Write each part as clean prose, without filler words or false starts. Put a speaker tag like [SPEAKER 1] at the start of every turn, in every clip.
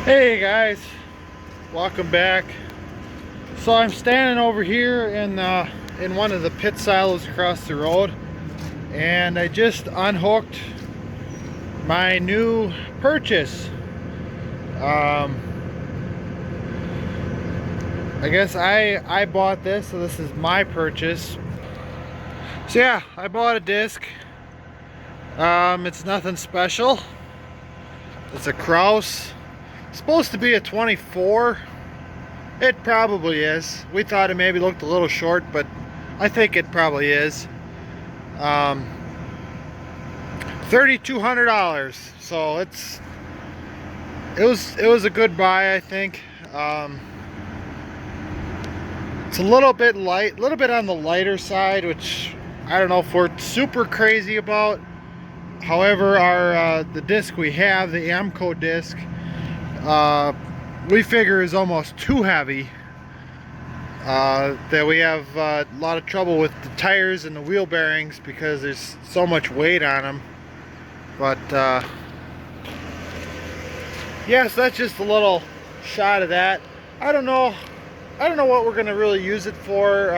[SPEAKER 1] Hey guys, welcome back. So I'm standing over here in one of the pit silos across the road, and I just unhooked my new purchase. Um, I guess I bought this, so this is my purchase. So yeah, I bought a disc. It's nothing special. It's a Kraus. It's supposed to be a 24. It probably is. We thought it maybe looked a little short, but I think it probably is. Um, $3,200. So it was a good buy, I think. It's a little bit light, a little bit on the lighter side, which I don't know if we're super crazy about. However, our the disc we have, the Amco disc, we figure is almost too heavy. That we have a lot of trouble with the tires and the wheel bearings because there's so much weight on them. But yes, that's just a little shot of that. I don't know what we're gonna really use it for.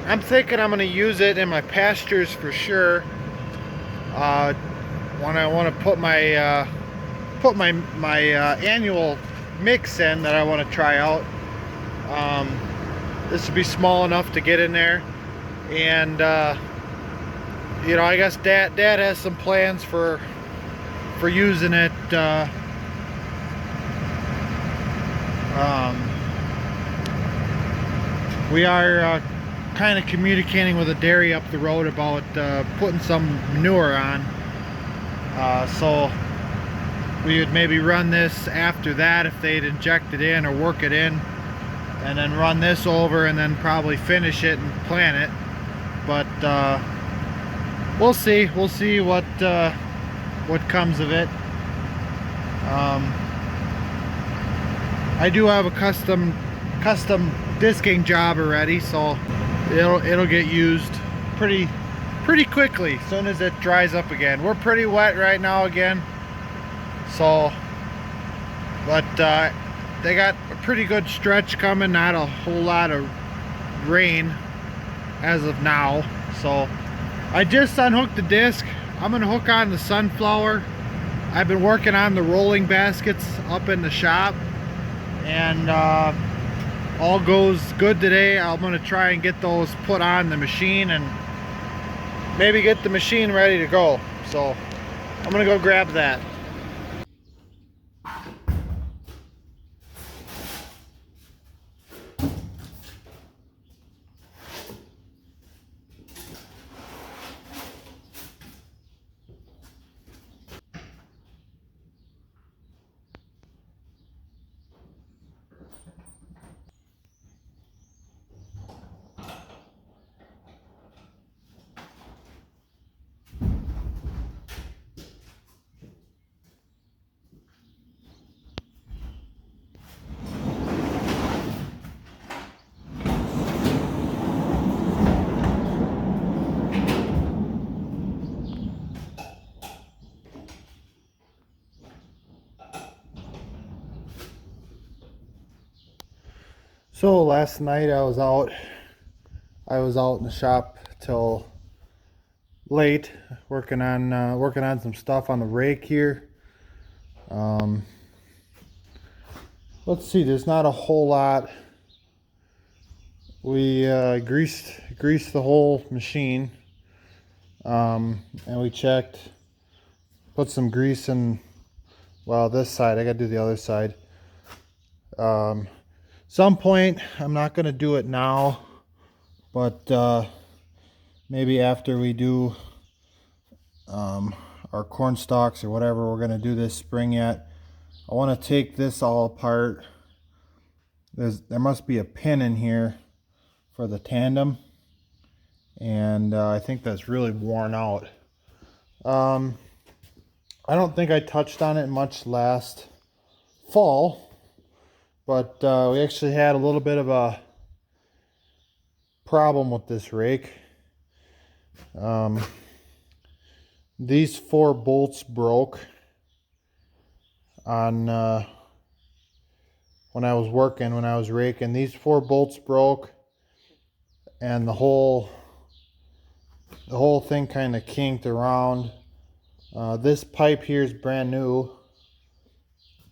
[SPEAKER 1] I'm thinking I'm gonna use it in my pastures for sure. When I want to put my annual mix in that I want to try out. This would be small enough to get in there, and you know, I guess Dad has some plans for using it. We are kind of communicating with a dairy up the road about putting some manure on. So we would maybe run this after that if they'd inject it in or work it in, and then run this over and then probably finish it and plant it. But we'll see what comes of it. I do have a custom disking job already, so it'll get used pretty quickly as soon as it dries up again. We're pretty wet right now again, so but they got a pretty good stretch coming, not a whole lot of rain as of now. So I just unhooked the disc. I'm gonna hook on the sunflower. I've been working on the rolling baskets up in the shop, and all goes good today. I'm gonna try and get those put on the machine and maybe get the machine ready to go. So I'm gonna go grab that. So last night I was out in the shop till late working on some stuff on the rake here. Let's see, there's not a whole lot. We greased the whole machine, and we checked, put some grease in, well, this side. I gotta do the other side. Some point, I'm not gonna do it now, but maybe after we do our corn stalks or whatever we're gonna do this spring yet, I want to take this all apart. There must be a pin in here for the tandem, and I think that's really worn out. I don't think I touched on it much last fall, but we actually had a little bit of a problem with this rake. These 4 bolts broke, on when I was working, when I was raking. These 4 bolts broke, and the whole thing kind of kinked around. This pipe here is brand new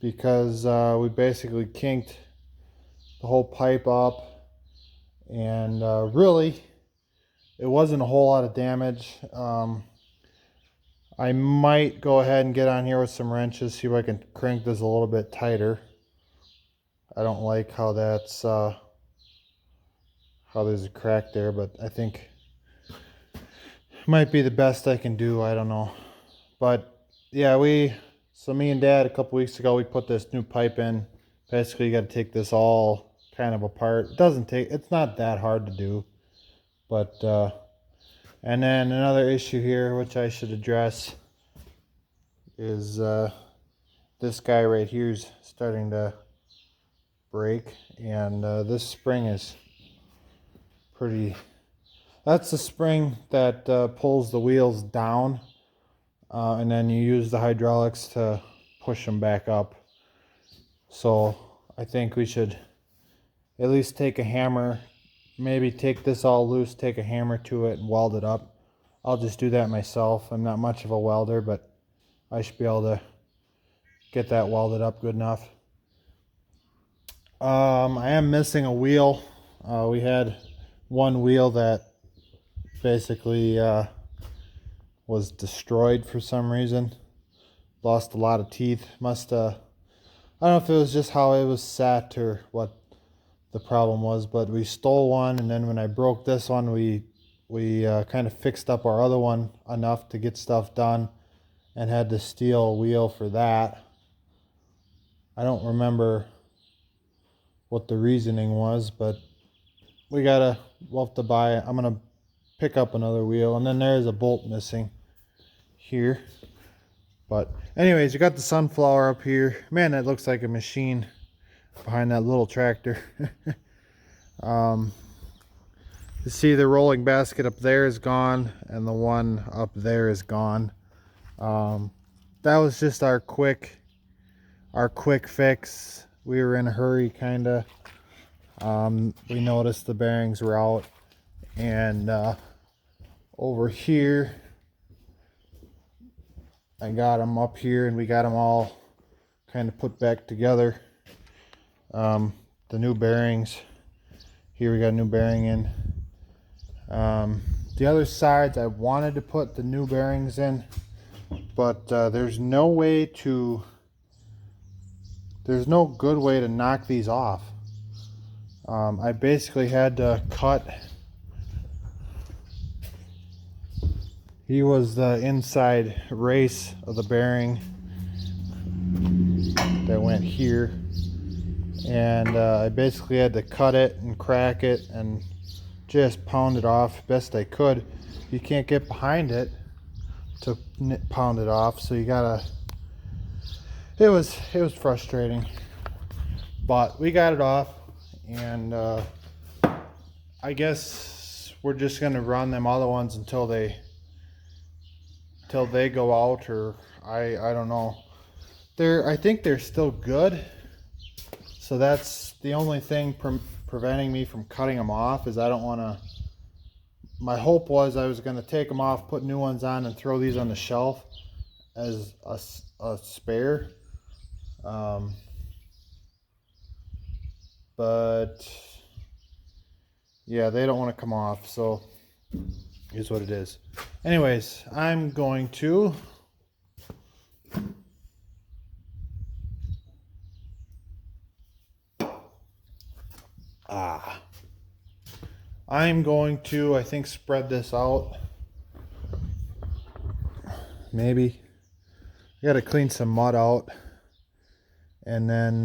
[SPEAKER 1] because we basically kinked the whole pipe up, and really it wasn't a whole lot of damage. I might go ahead and get on here with some wrenches, see if I can crank this a little bit tighter. I don't like how that's how there's a crack there, but I think it might be the best I can do. I don't know. But yeah, so me and Dad a couple weeks ago, we put this new pipe in. Basically, you got to take this all kind of apart. It's not that hard to do. But and then another issue here, which I should address, is this guy right here is starting to break, and this spring is pretty. That's the spring that pulls the wheels down, and then you use the hydraulics to push them back up. So I think we should at least take a hammer, maybe take this all loose, take a hammer to it and weld it up. I'll just do that myself. I'm not much of a welder, but I should be able to get that welded up good enough. I am missing a wheel. We had one wheel that basically was destroyed for some reason. Lost a lot of teeth. I don't know if it was just how it was set or what the problem was, but we stole one, and then when I broke this one, we kind of fixed up our other one enough to get stuff done, and had to steal a wheel for that. I don't remember what the reasoning was, but we'll have to buy it. I'm gonna pick up another wheel, and then there's a bolt missing here. But anyways, you got the sunflower up here. Man, that looks like a machine behind that little tractor. You see the rolling basket up there is gone, and the one up there is gone. That was just our quick fix. We were in a hurry, kinda. We noticed the bearings were out, and over here I got them up here, and we got them all kind of put back together. The new bearings here, we got a new bearing in. The other sides I wanted to put the new bearings in, but there's no good way to knock these off. I basically had to cut. He was the inside race of the bearing that went here, and I basically had to cut it and crack it and just pound it off best I could. You can't get behind it to pound it off, so you gotta. It was frustrating, but we got it off, and I guess we're just gonna run them other ones until they go out, or I don't know. I think they're still good, so that's the only thing preventing me from cutting them off. Is I don't want to. My hope was I was going to take them off, put new ones on, and throw these on the shelf as a spare. But yeah, they don't want to come off, so here's what it is. Anyways, I'm going to I think spread this out. Maybe I gotta clean some mud out, and then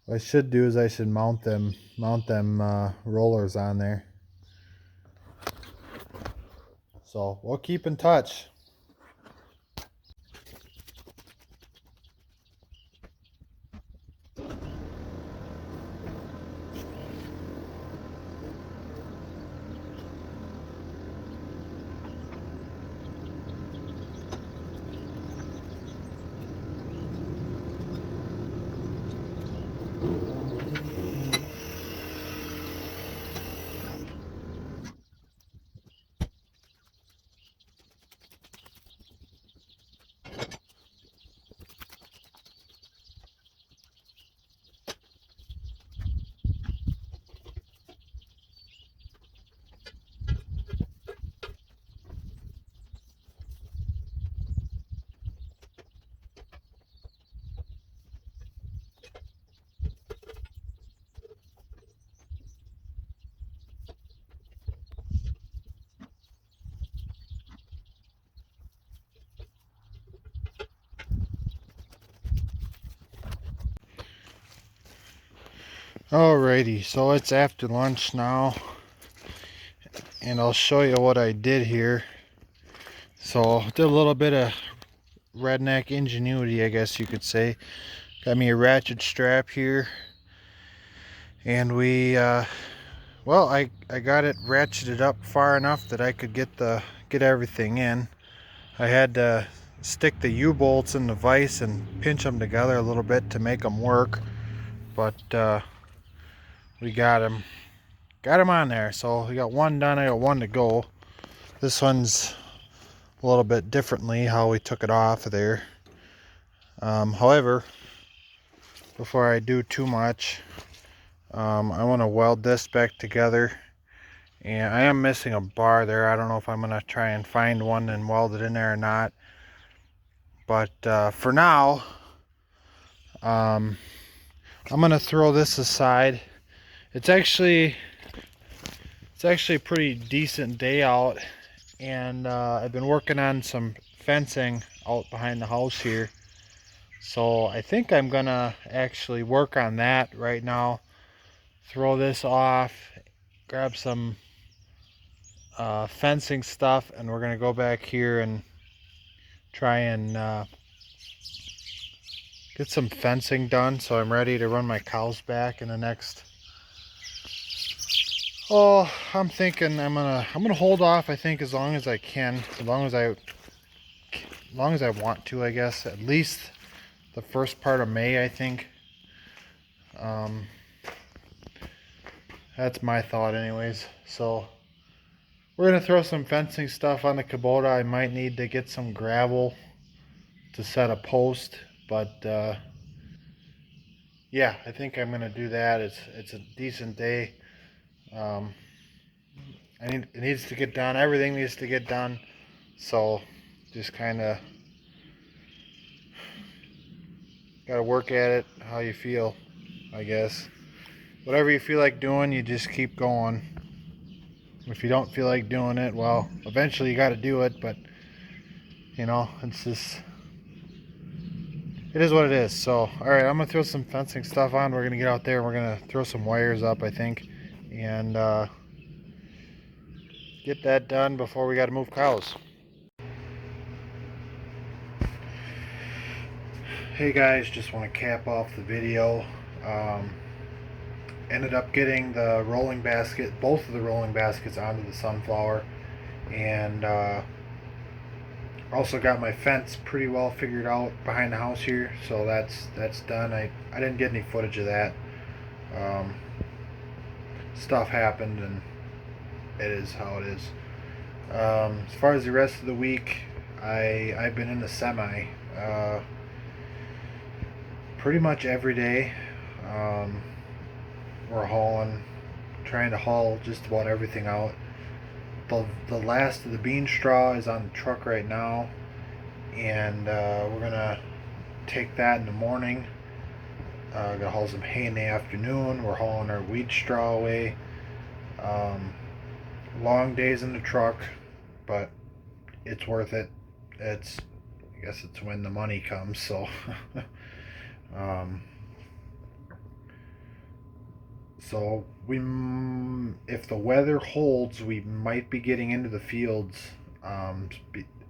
[SPEAKER 1] what I should do is I should mount them rollers on there. So we'll keep in touch. Alrighty, so it's after lunch now, and I'll show you what I did here. So did a little bit of redneck ingenuity, I guess you could say. Got me a ratchet strap here, and well, I got it ratcheted up far enough that I could get everything in. I had to stick the U-bolts in the vise and pinch them together a little bit to make them work, but we got them on there. So we got one done, I got one to go. This one's a little bit differently how we took it off of there. However, before I do too much, I want to weld this back together, and I am missing a bar there. I don't know if I'm going to try and find one and weld it in there or not, but for now, I'm going to throw this aside. It's actually a pretty decent day out, and I've been working on some fencing out behind the house here, so I think I'm gonna actually work on that right now. Throw this off, grab some fencing stuff, and we're gonna go back here and try and get some fencing done so I'm ready to run my cows back in the next. Oh, I'm thinking I'm gonna hold off, I think, as long as I can, as long as I want to, I guess, at least the first part of May, I think. That's my thought anyways. So we're gonna throw some fencing stuff on the Kubota. I might need to get some gravel to set a post, but yeah, I think I'm gonna do that. It's a decent day. It needs to get done. Everything needs to get done. So just kind of gotta work at it how you feel, I guess. Whatever you feel like doing, you just keep going. If you don't feel like doing it, well, eventually you got to do it, but you know, it is what it is. So, all right, I'm gonna throw some fencing stuff on. We're gonna get out there. We're gonna throw some wires up, I think, and get that done before we got to move cows. Hey guys, just want to cap off the video. Ended up getting the rolling basket, both of the rolling baskets onto the sunflower, and also got my fence pretty well figured out behind the house here, so that's done. I didn't get any footage of that. Stuff happened, and it is how it is. As far as the rest of the week, I've been in the semi pretty much every day. We're trying to haul just about everything out. The last of the bean straw is on the truck right now, and we're gonna take that in the morning. Gonna haul some hay in the afternoon. We're hauling our wheat straw away. Long days in the truck, but it's worth it. I guess it's when the money comes. So so if the weather holds, we might be getting into the fields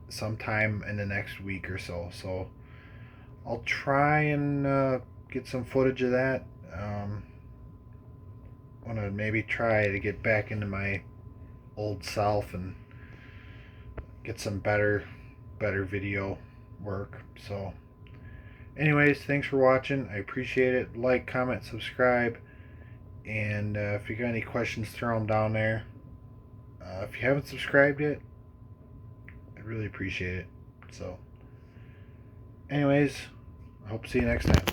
[SPEAKER 1] sometime in the next week or so. So I'll try and get some footage of that. Want to maybe try to get back into my old self and get some better video work. So anyways, thanks for watching. I appreciate it. Like, comment, subscribe. And if you got any questions, throw them down there. If you haven't subscribed yet, I'd really appreciate it. So anyways, I hope to see you next time.